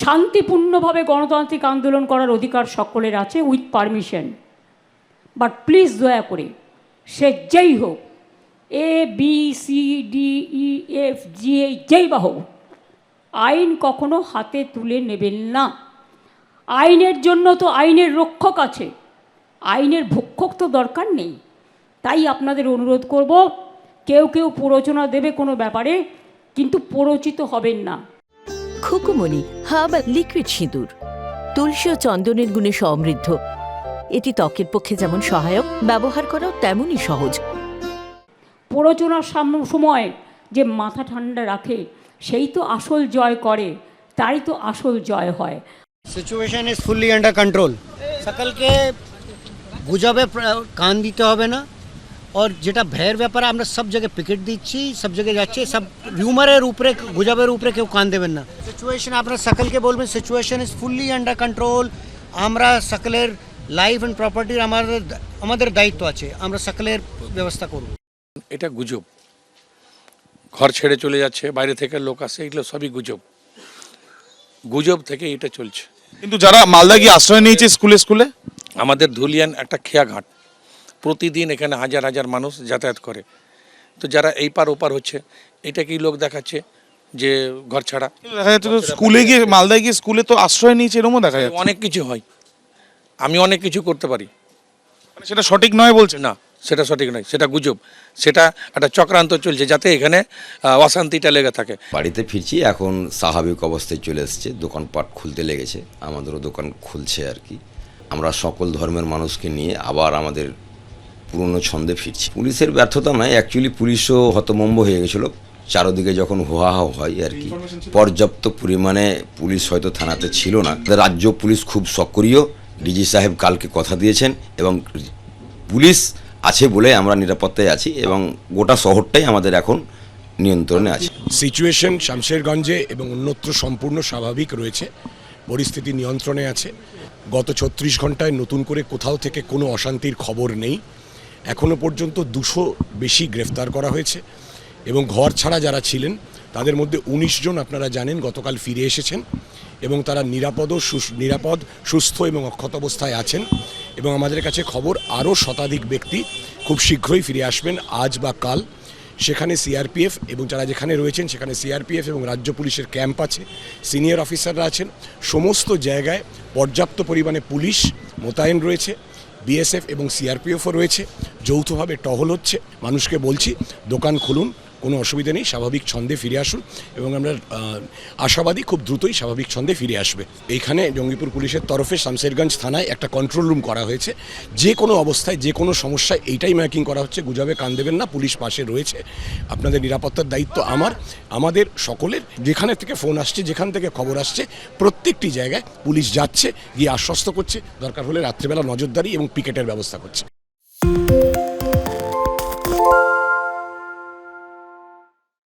শান্তিপূর্ণভাবে গণতান্ত্রিক আন্দোলন করার অধিকার সকলের আছে উইথ পারমিশন। বাট প্লিজ দয়া করে সে যেই হোক, ABCDEFG যেই বা হোক, আইন কখনো হাতে তুলে নেবেন না। আইনের জন্য তো আইনের রক্ষক আছে, আইনের ভক্ষক তো দরকার নেই। তাই আপনাদের অনুরোধ করব, কেউ কেউ প্ররোচনা দেবে কোনো ব্যাপারে, কিন্তু প্ররোচিত হবেন না। খুকুমণি হার্বাল লিকুইড সিঁদুর তুলসী ও চন্দনের গুণে সমৃদ্ধ। এটি ত্বকের পক্ষে যেমন সহায়ক, ব্যবহার করাও তেমনই সহজ। প্ররোচনার সময় যে মাথা ঠান্ডা রাখে সেই তো আসল জয় করে, তাই তো আসল জয় হয়। Situation is fully under control. সকালকে গুজবে কান দিতে হবে না। और যেটা ভয়ের ব্যাপারে আমরা সব জায়গায় পিকেট দিচ্ছি, সব জায়গায় যাচ্ছে, সব রিউমারের উপরে, গুজবের উপরে কেউ কান দেবেন না। সিচুয়েশন আপনারা সকলকে বলবেন situation is fully under control. আমরা সকলের লাইফ অ্যান্ড প্রপার্টির আমাদের দায়িত্ব আছে, আমরা সকলের ব্যবস্থা করব। এটা গুজব, ঘর ছেড়ে চলে যাচ্ছে, বাইরে থেকে লোক আসে, এগুলো সবই গুজব। গুজব থেকে এটা চলছে। কিন্তু যারা মালদা গিয়ে আশ্রয় নিয়েছে স্কুলে স্কুলে, আমাদের ধুলিয়ান একটা খেয়াঘাট, প্রতিদিন এখানে হাজার হাজার মানুষ যাতায়াত করে। তো যারা এই পার ওপার হচ্ছে, এটাকেই লোক দেখাচ্ছে যে ঘর ছাড়া। দেখা যাচ্ছে তো স্কুলে গিয়ে, মালদায় গিয়ে স্কুলে তো আশ্রয় নিয়েছে, এরকমও দেখা যাচ্ছে। অনেক কিছু হয়, আমি অনেক কিছু করতে পারি, মানে সেটা সঠিক নয় বলছে না সেটা সঠিক নয়, সেটা গুজব, সেটা একটা চক্রান্ত চলছে যাতে এখানে অশান্তিটা লেগে থাকে। বাড়িতে ফিরছি, এখন স্বাভাবিক অবস্থায় চলে এসছে, দোকানপাট খুলতে লেগেছে, আমাদেরও দোকান খুলছে আর কি। আমরা সকল ধর্মের মানুষকে নিয়ে আবার আমাদের পুরনো ছন্দে ফিরছি। পুলিশের ব্যর্থতা নয়, অ্যাকচুয়ালি পুলিশও হতভম্ব হয়ে গেছিলো চারোদিকে যখন হোহাহা হয় আর কি। পর্যাপ্ত পরিমাণে পুলিশ হয়তো থানাতে ছিল না। রাজ্য পুলিশ খুব সক্রিয়, ডিজি সাহেব কালকে কথা দিয়েছেন এবং পুলিশ আছে বলে আমরা নিরাপত্তায় আছি এবং গোটা শহরটাই আমাদের এখন নিয়ন্ত্রণে আছে। সিচুয়েশন শামশেরগঞ্জে এবং অন্যত্র সম্পূর্ণ স্বাভাবিক রয়েছে, পরিস্থিতি নিয়ন্ত্রণে আছে। গত 36 ঘন্টায় নতুন করে কোথাও থেকে কোনো অশান্তির খবর নেই। এখনও পর্যন্ত 200 বেশি গ্রেফতার করা হয়েছে এবং ঘর ছাড়া যারা ছিলেন তাদের মধ্যে 19 জন আপনারা জানেন গতকাল ফিরে এসেছেন এবং তারা নিরাপদ, সুস্থ এবং অক্ষত অবস্থায় আছেন। এবং আমাদের কাছে খবর আরও শতাধিক ব্যক্তি খুব শীঘ্রই ফিরে আসবেন, আজ বা কাল। সেখানে সিআরপিএফ এবং যারা যেখানে রয়েছেন সেখানে সিআরপিএফ এবং রাজ্য পুলিশের ক্যাম্প আছে, সিনিয়র অফিসাররা আছেন, সমস্ত জায়গায় পর্যাপ্ত পরিমাণে পুলিশ মোতায়েন রয়েছে, বিএসএফ এবং সিআরপিএফও রয়েছে, যৌথভাবে টহল হচ্ছে। মানুষকে বলছি দোকান খুলুন, কোনো অসুবিধা নেই, স্বাভাবিক ছন্দে ফিরে আসুন এবং আমরা আশাবাদী খুব দ্রুতই স্বাভাবিক ছন্দে ফিরে আসবে। এইখানে জঙ্গিপুর পুলিশের তরফে শামশেরগঞ্জ থানায় একটা কন্ট্রোল রুম করা হয়েছে। যে কোনো অবস্থায়, যে কোনো সমস্যায় এইটাই মাইকিং করা হচ্ছে, গুজবে কান দেবেন না, পুলিশ পাশে রয়েছে। আপনাদের নিরাপত্তার দায়িত্ব আমাদের সকলের। যেখানে থেকে ফোন আসছে, যেখান থেকে খবর আসছে, প্রত্যেকটি জায়গায় পুলিশ যাচ্ছে, গিয়ে আশ্বস্ত করছে, দরকার হলে রাত্রেবেলা নজরদারি এবং পিকেটের ব্যবস্থা করছে।